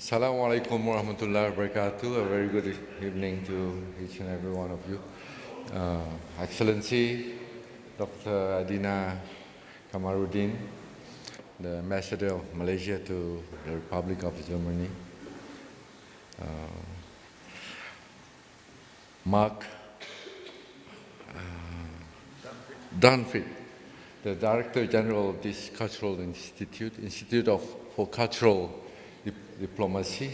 Assalamu alaikum warahmatullahi wabarakatuh. A very good evening to each and every one of you. Excellency, Dr. Adina Kamarudin, the Ambassador of Malaysia to the Republic of Germany. Mark Dunford, the Director General of this Cultural Institute for Cultural Diplomacy.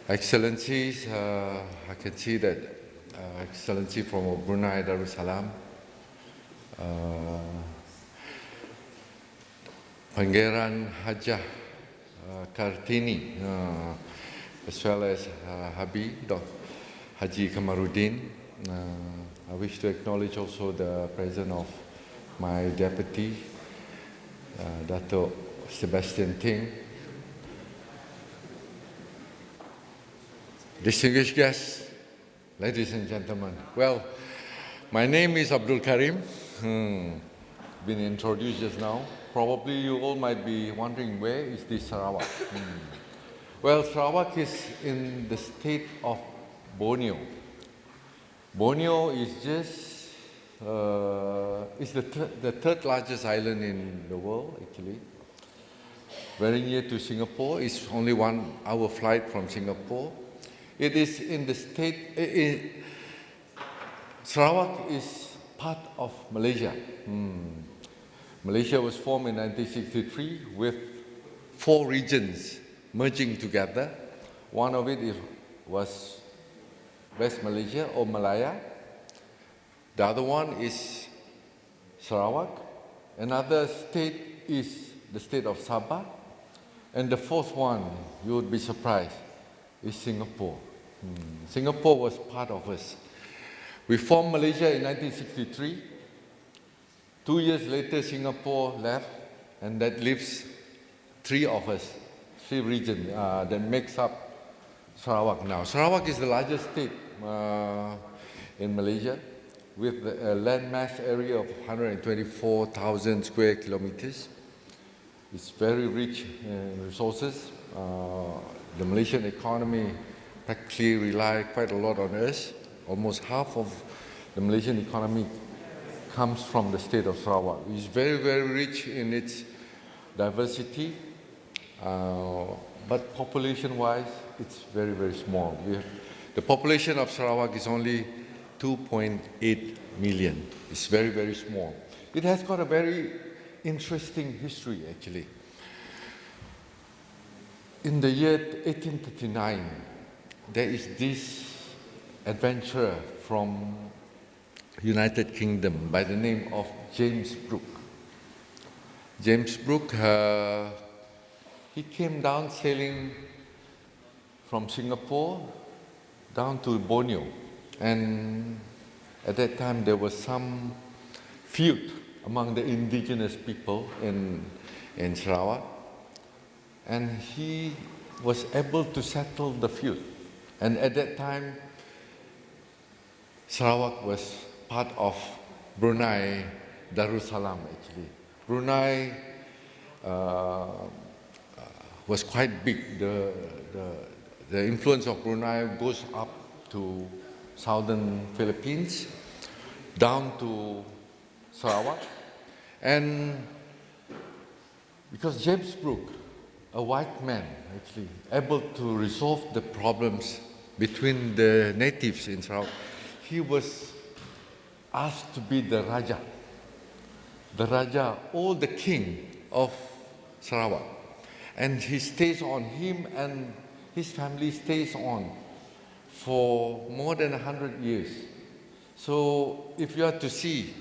Excellencies, I can see that Excellency from Brunei Darussalam, Pangeran Hajah Kartini, as well as Haji Kamarudin. I wish to acknowledge also the presence of my deputy, Dato Sebastian Ting. Distinguished guests, ladies and gentlemen. Well, my name is Abdul Karim. Been introduced just now. Probably you all might be wondering, where is this Sarawak? Well, Sarawak is in the state of Borneo. Borneo is just is the third largest island in the world, actually. Very near to Singapore. It's only 1 hour flight from Singapore. It is in the state. Sarawak is part of Malaysia. Malaysia was formed in 1963 with 4 regions merging together. One of it was West Malaysia or Malaya. The other one is Sarawak. Another state is the state of Sabah. And the fourth one, you would be surprised, is Singapore. Singapore was part of us. We formed Malaysia in 1963. 2 years later, Singapore left, and that leaves 3 of us, 3 regions that makes up Sarawak now. Sarawak is the largest state in Malaysia, with a landmass area of 124,000 square kilometers. It's very rich in resources. The Malaysian economy practically relies quite a lot on us. Almost half of the Malaysian economy comes from the state of Sarawak. It's very, very rich in its diversity, but population-wise, it's very, very small. The population of Sarawak is only 2.8 million. It's very, very small. It has got a very interesting history, actually. In the year 1839, there is this adventurer from United Kingdom by the name of James Brooke. James Brooke, he came down sailing from Singapore down to Borneo. And at that time, there was some feud among the indigenous people in Sarawak. And he was able to settle the feud. And at that time, Sarawak was part of Brunei Darussalam, actually. Brunei was quite big. The influence of Brunei goes up to southern Philippines, down to Sarawak. And because James Brooke, a white man, actually, able to resolve the problems between the natives in Sarawak, he was asked to be the Raja or the king of Sarawak. And he stays on, him and his family stays on for more than 100 years. So if you are to see,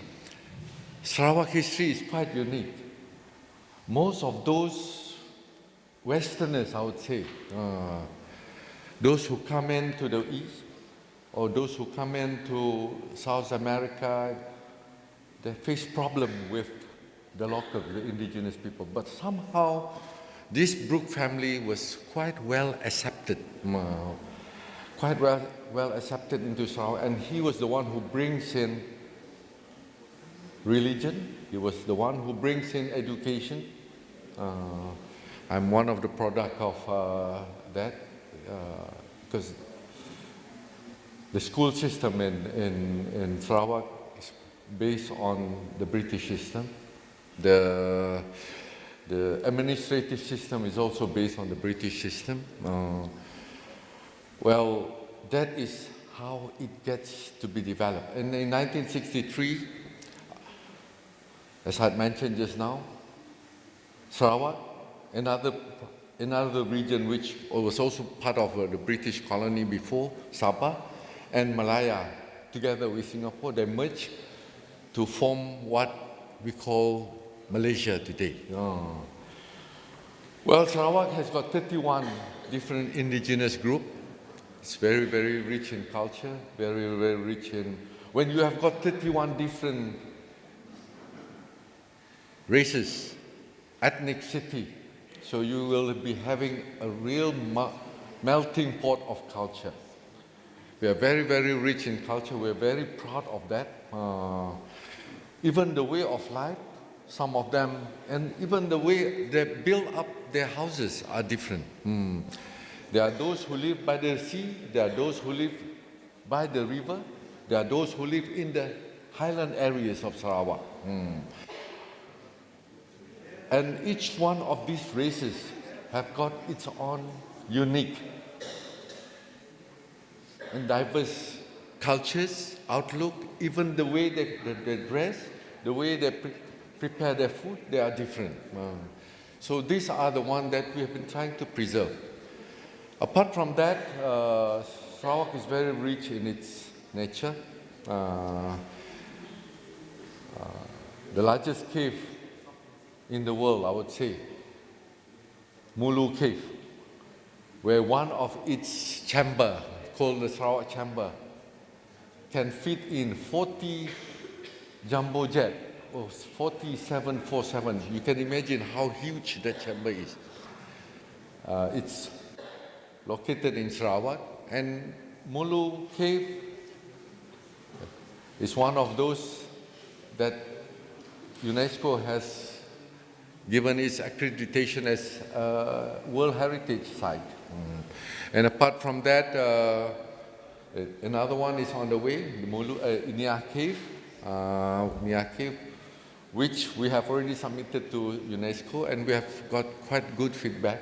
Sarawak history is quite unique. Most of those Westerners, I would say, those who come into the East or those who come into South America, they face problem with the local, the indigenous people. But somehow, this Brooke family was quite well accepted, quite well accepted into Sarawak, and he was the one who brings in religion. He was the one who brings in education. I'm one of the product of that, because the school system in Sarawak is based on the British system. The administrative system is also based on the British system. Well, that is how it gets to be developed. And in 1963, as I mentioned just now, Sarawak, another region which was also part of the British colony before, Sabah, and Malaya, together with Singapore, they merged to form what we call Malaysia today. Well, Sarawak has got 31 different indigenous groups. It's very, very rich in culture, very, very rich in... When you have got 31 different races, ethnicity, so you will be having a real melting pot of culture. We are very, very rich in culture. We are very proud of that. Even the way of life, some of them, and even the way they build up their houses are different. There are those who live by the sea, there are those who live by the river, there are those who live in the highland areas of Sarawak. And each one of these races have got its own unique and diverse cultures, outlook, even the way they dress, the way they prepare their food, they are different. So these are the ones that we have been trying to preserve. Apart from that, Sarawak is very rich in its nature. The largest cave in the world, I would say, Mulu Cave, where one of its chamber, called the Sarawak Chamber, can fit in 40 jumbo jet, or 40 747. You can imagine how huge that chamber is. It's located in Sarawak, and Mulu Cave is one of those that UNESCO has given its accreditation as a World Heritage Site. And apart from that, another one is on the way, the Nia Cave, which we have already submitted to UNESCO, and we have got quite good feedback.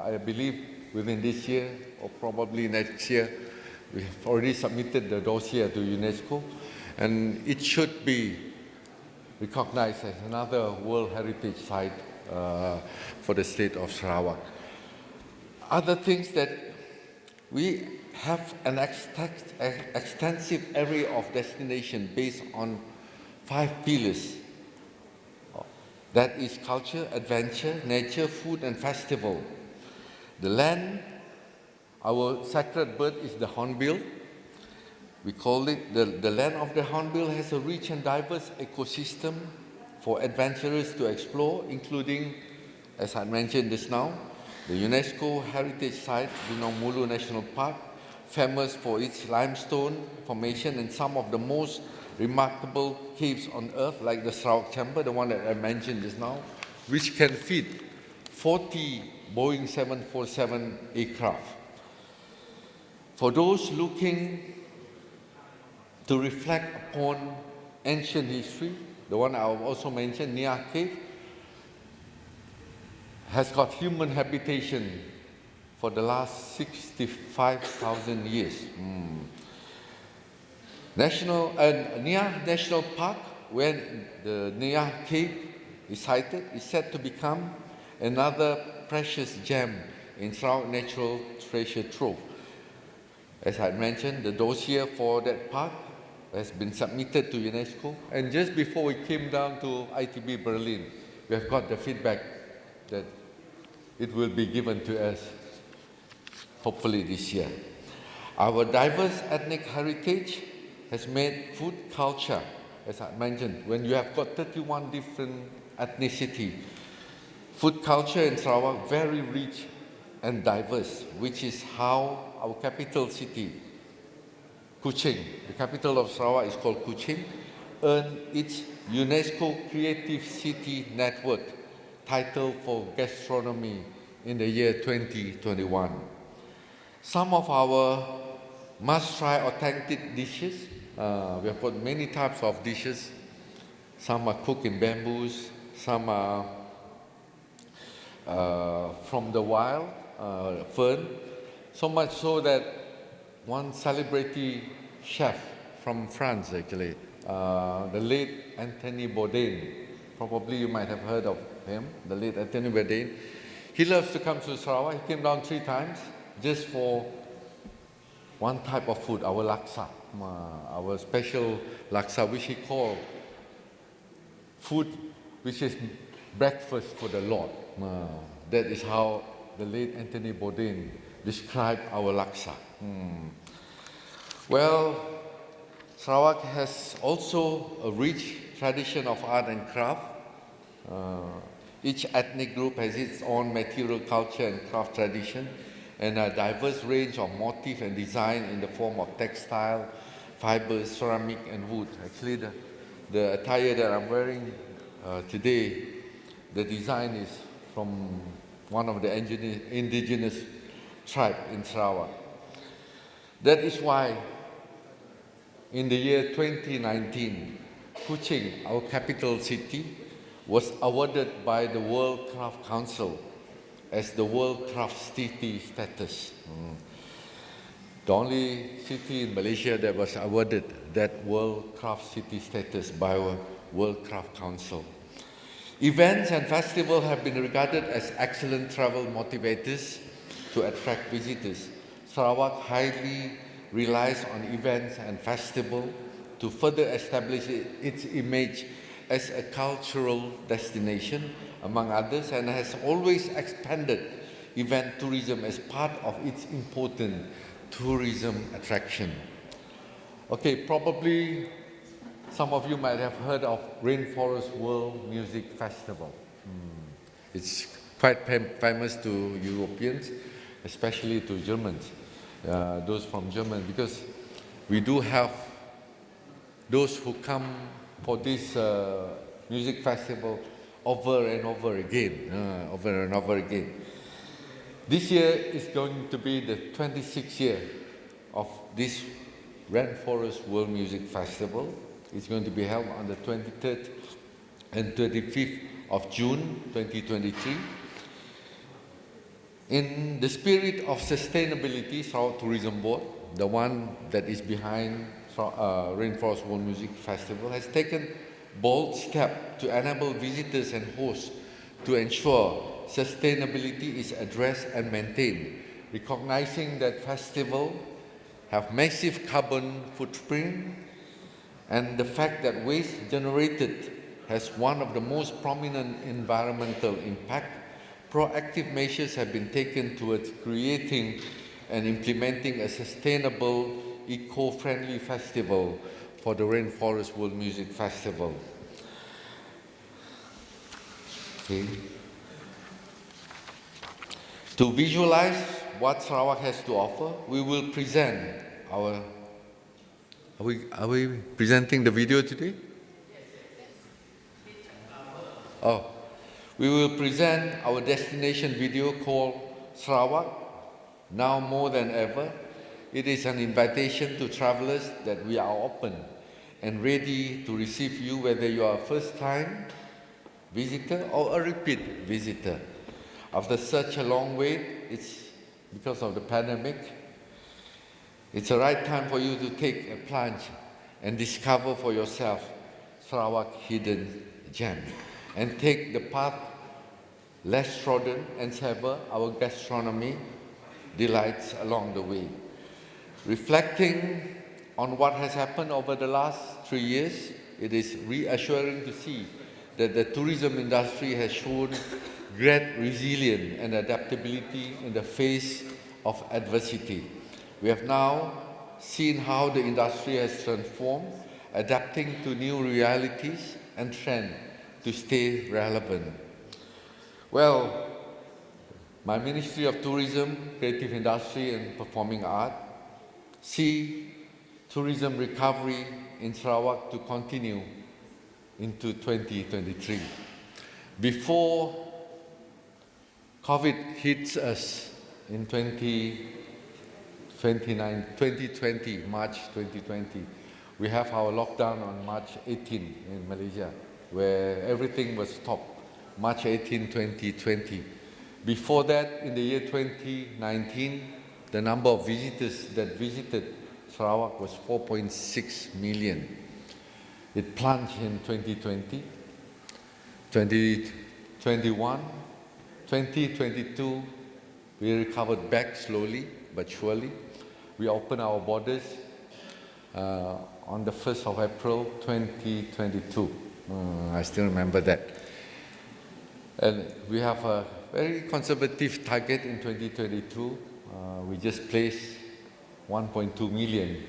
I believe within this year, or probably next year, we have already submitted the dossier to UNESCO, and it should be recognized as another World Heritage Site for the state of Sarawak. Other things that we have an extensive area of destination based on 5 pillars. That is culture, adventure, nature, food, and festival. The land, our sacred bird is the hornbill. We call it the land of the hornbill has a rich and diverse ecosystem for adventurers to explore, including, as I mentioned just now, the UNESCO Heritage Site, Mulu National Park, famous for its limestone formation and some of the most remarkable caves on earth, like the Sarawak Chamber, the one that I mentioned just now, which can fit 40 Boeing 747 aircraft. For those looking to reflect upon ancient history, the one I also mentioned, Nia Cave, has got human habitation for the last 65,000 years. Nia National Park, where the Nia Cave is sited, is said to become another precious gem in Sarawak Natural Treasure Trove. As I mentioned, the dossier for that park has been submitted to UNESCO, and just before we came down to ITB Berlin, we have got the feedback that it will be given to us, hopefully this year. Our diverse ethnic heritage has made food culture, as I mentioned, when you have got 31 different ethnicity, food culture in Sarawak very rich and diverse, which is how our capital city, Kuching, the capital of Sarawak is called Kuching, earned its UNESCO Creative City Network title for gastronomy in the year 2021. Some of our must-try authentic dishes, we have got many types of dishes. Some are cooked in bamboos, some are from the wild, fern, so much so that one celebrity chef from France actually, the late Anthony Bourdain, probably you might have heard of him, the late Anthony Bourdain. He loves to come to Sarawak. He came down 3 times just for one type of food, our laksa, our special laksa, which he called food which is breakfast for the Lord. That is how the late Anthony Bourdain described our laksa. Well, Sarawak has also a rich tradition of art and craft. Each ethnic group has its own material culture and craft tradition, and a diverse range of motif and design in the form of textile, fibers, ceramic, and wood. Actually, the attire that I'm wearing today, the design is from one of the indigenous tribe in Sarawak. That is why in the year 2019, Kuching, our capital city, was awarded by the World Craft Council as the World Craft City status. The only city in Malaysia that was awarded that World Craft City status by our World Craft Council. Events and festivals have been regarded as excellent travel motivators to attract visitors. Sarawak highly relies on events and festivals to further establish its image as a cultural destination, among others, and has always expanded event tourism as part of its important tourism attraction. Okay, probably some of you might have heard of Rainforest World Music Festival. It's quite famous to Europeans, especially to Germans, those from Germany, because we do have those who come for this music festival over and over again. This year is going to be the 26th year of this Rainforest World Music Festival. It's going to be held on the 23rd and 25th of June 2023. In the spirit of sustainability, Sarawak Tourism Board, the one that is behind Rainforest World Music Festival, has taken bold steps to enable visitors and hosts to ensure sustainability is addressed and maintained, recognizing that festivals have massive carbon footprint and the fact that waste generated has one of the most prominent environmental impact. Proactive measures have been taken towards creating and implementing a sustainable, eco-friendly festival for the Rainforest World Music Festival. Okay. To visualize what Sarawak has to offer, we will present our... Are we presenting the video today? Oh. We will present our destination video called Sarawak, Now More Than Ever. It is an invitation to travelers that we are open and ready to receive you, whether you are a first-time visitor or a repeat visitor. After such a long wait, it's because of the pandemic, it's the right time for you to take a plunge and discover for yourself Sarawak hidden gem, and take the path less trodden and savor our gastronomy delights along the way. Reflecting on what has happened over the last 3 years, it is reassuring to see that the tourism industry has shown great resilience and adaptability in the face of adversity. We have now seen how the industry has transformed, adapting to new realities and trends to stay relevant. Well, my Ministry of Tourism, Creative Industry and Performing Art see tourism recovery in Sarawak to continue into 2023. Before COVID hits us in 2020, March 2020. We have our lockdown on March 18 in Malaysia, where everything was stopped, March 18, 2020. Before that, in the year 2019, the number of visitors that visited Sarawak was 4.6 million. It plunged in 2020, 2021, 2022, we recovered back slowly but surely. We opened our borders on the 1st of April 2022. I still remember that. And we have a very conservative target in 2022. We just placed 1.2 million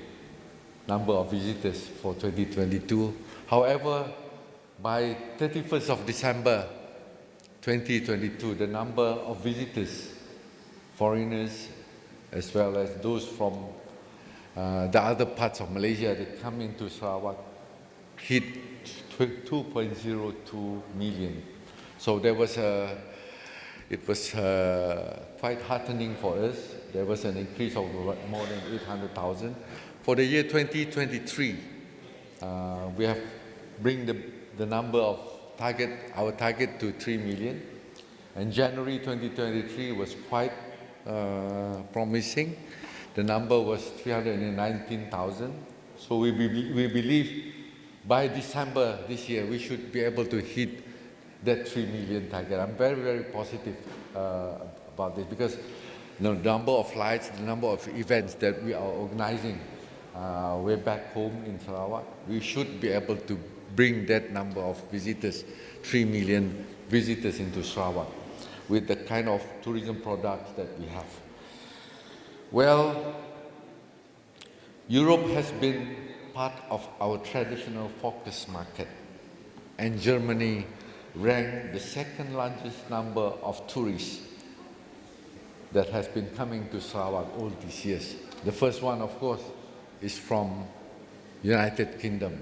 number of visitors for 2022. However, by 31st of December 2022, the number of visitors, foreigners, as well as those from the other parts of Malaysia that come into Sarawak, hit 2.02 million. So it was quite heartening for us. There was an increase of more than 800,000. For the year 2023, we have bring the number of our target to 3 million. And January 2023 was quite promising. The number was 319,000. So we believe by December this year, we should be able to hit that 3 million target. I'm very, very positive about this because the number of flights, the number of events that we are organizing way back home in Sarawak, we should be able to bring that number of visitors, 3 million visitors into Sarawak with the kind of tourism products that we have. Well, Europe has been part of our traditional focus market, and Germany ranked the second largest number of tourists that has been coming to Sarawak all these years. The first one, of course, is from United Kingdom.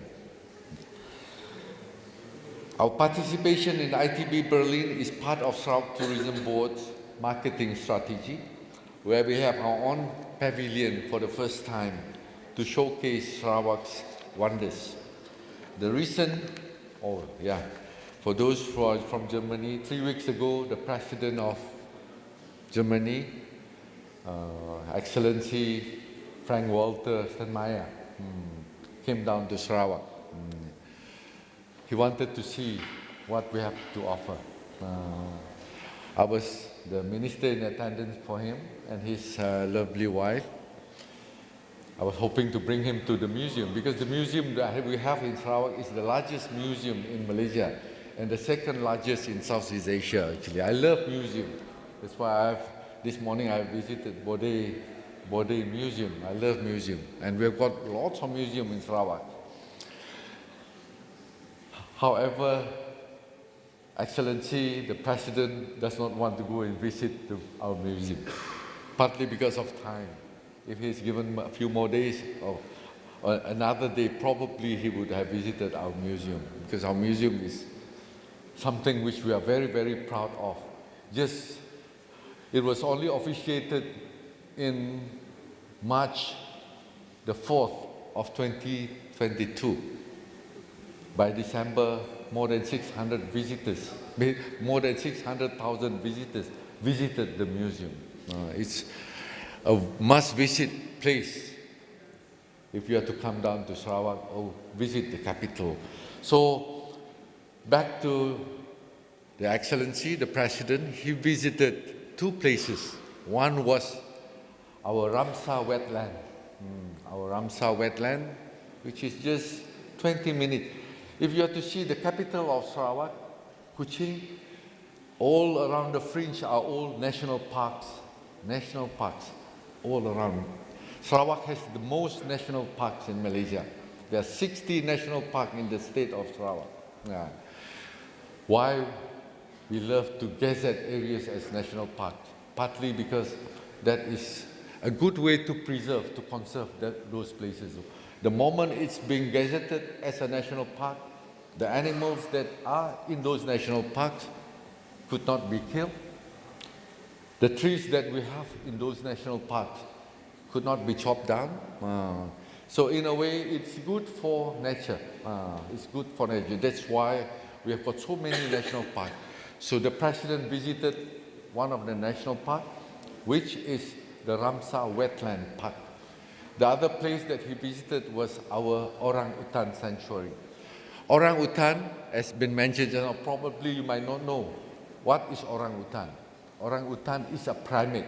Our participation in ITB Berlin is part of Sarawak Tourism Board's marketing strategy, where we have our own pavilion for the first time to showcase Sarawak's wonders. The recent, for those who are from Germany, 3 weeks ago, the President of Germany, Excellency Frank-Walter Steinmeier, came down to Sarawak. He wanted to see what we have to offer. I was the minister in attendance for him and his lovely wife. I was hoping to bring him to the museum because the museum that we have in Sarawak is the largest museum in Malaysia and the second largest in Southeast Asia, actually. I love museums. That's why this morning I visited Bode Museum. I love museum. And we've got lots of museums in Sarawak. However, Excellency, the President does not want to go and visit our museum, partly because of time. If he's given a few more days or another day, probably he would have visited our museum, because our museum is something which we are very, very proud of. It was only officiated in March the 4th of 2022. By December, more than 600,000 visitors visited the museum. It's a must-visit place if you are to come down to Sarawak or visit the capital. So, back to the Excellency, the President, he visited 2 places. One was our Ramsar wetland. Our Ramsar wetland, which is just 20 minutes. If you are to see the capital of Sarawak, Kuching, all around the fringe are all national parks, all around. Sarawak has the most national parks in Malaysia. There are 60 national parks in the state of Sarawak. Why we love to gazette areas as national parks? Partly because that is a good way to preserve, to conserve those places. The moment it's being gazetted as a national park, the animals that are in those national parks could not be killed, The trees that we have in those national parks could not be chopped down. So in a way, it's good for nature. It's good for nature. That's why we have got so many national parks. So the president visited one of the national parks, which is the Ramsar Wetland Park. The other place that he visited was our Orang-Utan Sanctuary. Orang-Utan has been mentioned, probably you might not know. What is Orang-Utan? Orang-Utan is a primate.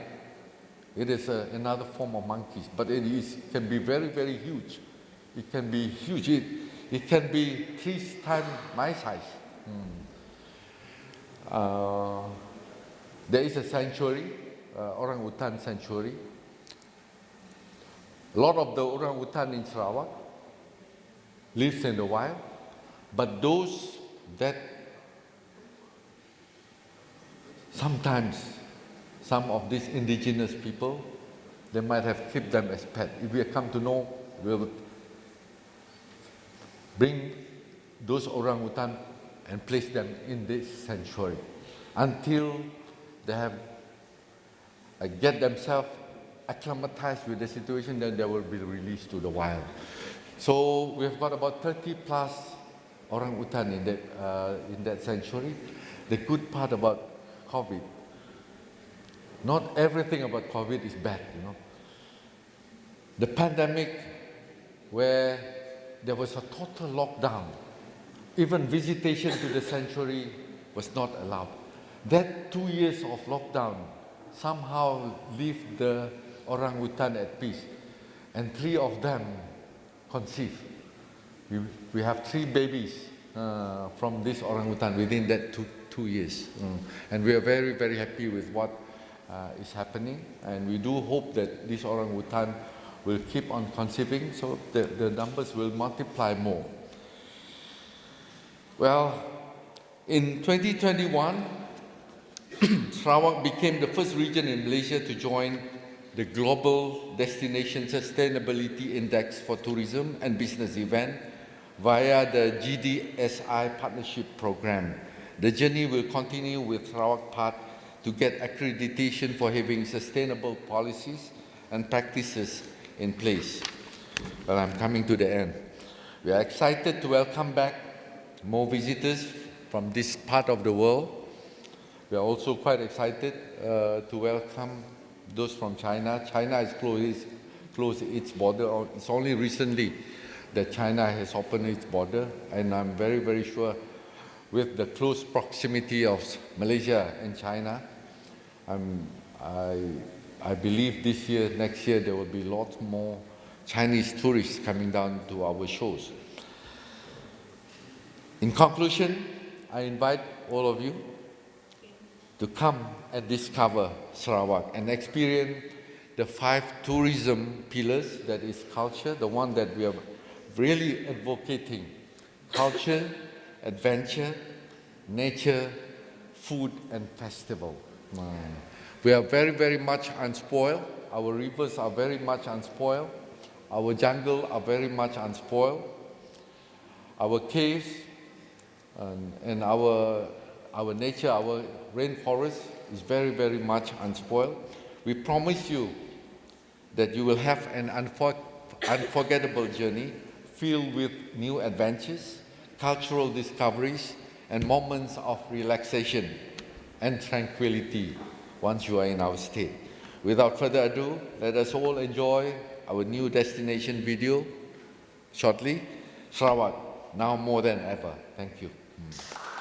It is another form of monkeys, but can be very, very huge. It can be huge. It can be 3 times my size. There is a sanctuary, Orang-Utan Sanctuary. A lot of the orang-utan in Sarawak lives in the wild, but those that sometimes some of these indigenous people, they might have kept them as pets. If we come to know, we'll bring those orang-utan and place them in this sanctuary until they have get themselves acclimatized with the situation, then they will be released to the wild. So we've got about 30 plus orang-utan in that sanctuary. The good part about COVID, not everything about COVID is bad, The pandemic, where there was a total lockdown, even visitation to the sanctuary was not allowed. That 2 years of lockdown somehow leave the orang-utan at peace, and 3 of them conceived. We have 3 babies from this orang-utan within that two years, and we are very, very happy with what is happening, and we do hope that this orang-utan will keep on conceiving, so the numbers will multiply more. Well, in 2021, Sarawak became the first region in Malaysia to join the Global Destination Sustainability Index for Tourism and Business Event via the GDSI Partnership Program. The journey will continue with Sarawak part to get accreditation for having sustainable policies and practices in place. Well, I'm coming to the end. We are excited to welcome back more visitors from this part of the world. We are also quite excited to welcome those from China. China has closed its border. It's only recently that China has opened its border, and I'm very, very sure with the close proximity of Malaysia and China, I believe this year, next year, there will be lots more Chinese tourists coming down to our shows. In conclusion, I invite all of you to come and discover Sarawak and experience the 5 tourism pillars, that is culture, the one that we are really advocating: culture, adventure, nature, food, and festival. We are very, very much unspoiled. Our rivers are very much unspoiled. Our jungle are very much unspoiled. Our caves and our nature, our rainforest is very, very much unspoiled. We promise you that you will have an unforgettable journey filled with new adventures, cultural discoveries, and moments of relaxation and tranquility once you are in our state. Without further ado, let us all enjoy our new destination video shortly. Sarawak, now more than ever. Thank you.